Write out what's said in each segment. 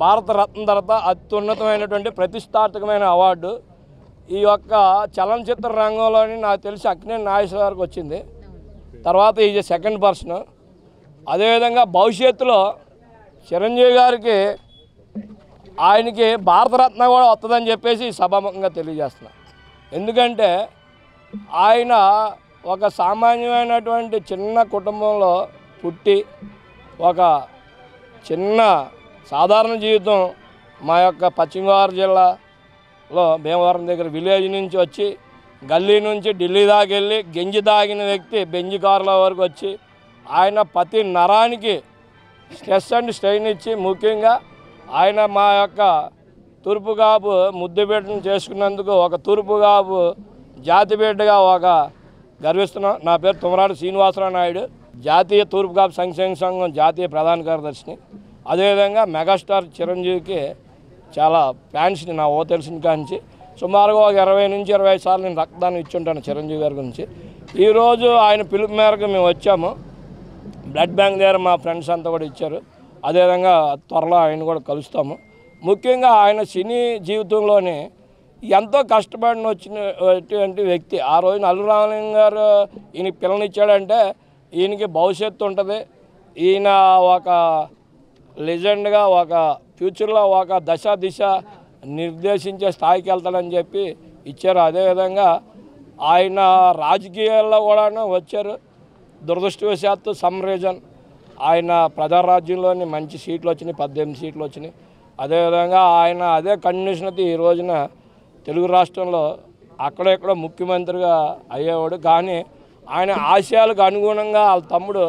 భారతరత్న తర్వాత అత్యున్నతమైనటువంటి ప్రతిష్టాత్మకమైన అవార్డు ఈ యొక్క చలనచిత్ర రంగంలోని నాకు తెలిసి అక్కినేని నాగేశ్వరరావు గారికి వచ్చింది. తర్వాత ఈజ్ సెకండ్ పర్సన్. అదేవిధంగా భవిష్యత్తులో చిరంజీవి గారికి ఆయనకి భారతరత్న కూడా వస్తుందని చెప్పేసి సభాముఖంగా తెలియజేస్తున్నా. ఎందుకంటే ఆయన ఒక సామాన్యమైనటువంటి చిన్న కుటుంబంలో పుట్టి ఒక చిన్న సాధారణ జీవితం మా యొక్క పశ్చిమ గోదావరి జిల్లాలో భీమవరం దగ్గర విలేజ్ నుంచి వచ్చి గల్లీ నుంచి ఢిల్లీ దాకా వెళ్ళి గంజి తాగిన వ్యక్తి బెంజి కారుల వరకు వచ్చి ఆయన ప్రతి నరానికి స్ట్రెస్ అండ్ స్ట్రెయిన్ ఇచ్చి ముఖ్యంగా ఆయన మా యొక్క తూర్పుకాపు ముద్దుబిడ్డను చేసుకున్నందుకు ఒక తూర్పుకాపు జాతిబిడ్డగా ఒక గర్విస్తున్నాం. నా పేరు తుమ్మరాడు శ్రీనివాసరావు నాయుడు, జాతీయ తూర్పుకాపు సంక్షేమ సంఘం జాతీయ ప్రధాన కార్యదర్శిని. అదేవిధంగా మెగాస్టార్ చిరంజీవికి చాలా ఫ్యాన్స్ని నా తెలిసిన కాంచి సుమారుగా ఒక 20 నుంచి 25 సార్లు నేను రక్తదానం ఇచ్చుంటాను చిరంజీవి గారి గురించి. ఈరోజు ఆయన పిలుపు మేరకు మేము వచ్చాము. బ్లడ్ బ్యాంక్ దగ్గర మా ఫ్రెండ్స్ అంతా కూడా ఇచ్చారు. అదేవిధంగా త్వరలో ఆయన కూడా కలుస్తాము. ముఖ్యంగా ఆయన సినీ జీవితంలోనే ఎంతో కష్టపడిన వచ్చినటువంటి వ్యక్తి. ఆ రోజున అల్లు రామలింగ గారు ఈయనకి పిల్లనిచ్చాడంటే ఈయనకి భవిష్యత్తు ఉంటుంది, ఈయన ఒక లెజెండ్గా ఒక ఫ్యూచర్లో ఒక దిశ నిర్దేశించే స్థాయికి వెళ్తాడని చెప్పి ఇచ్చారు. అదేవిధంగా ఆయన రాజకీయాల్లో కూడా వచ్చారు. దురదృష్టవశాత్తు సమ్ రీజన్ ఆయన ప్రజారాజ్యంలోని మంచి సీట్లు వచ్చినాయి, 18 సీట్లు వచ్చినాయి. అదేవిధంగా ఆయన అదే కండిషన్తో ఈ రోజున తెలుగు రాష్ట్రంలో అక్కడెక్కడ ముఖ్యమంత్రిగా అయ్యేవాడు. కానీ ఆయన ఆశయాలకు అనుగుణంగా వాళ్ళ తమ్ముడు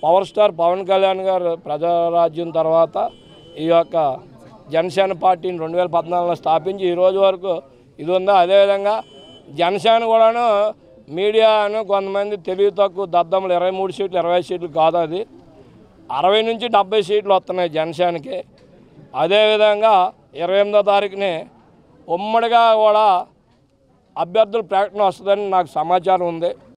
పవర్ స్టార్ పవన్ కళ్యాణ్ గారు ప్రజారాజ్యం తర్వాత ఈ యొక్క జనసేన పార్టీని 2014లో స్థాపించి ఈ రోజు వరకు ఇది ఉందా. అదేవిధంగా జనసేన కూడాను మీడియాను కొంతమంది తెలివి తక్కువ దద్దమ్మలు 23 సీట్లు 20 సీట్లు కాదు, అది 60 నుంచి 70 సీట్లు వస్తున్నాయి జనసేనకి. అదేవిధంగా 28వ తారీఖునే ఉమ్మడిగా కూడా అభ్యర్థుల ప్రకటన వస్తుందని నాకు సమాచారం ఉంది.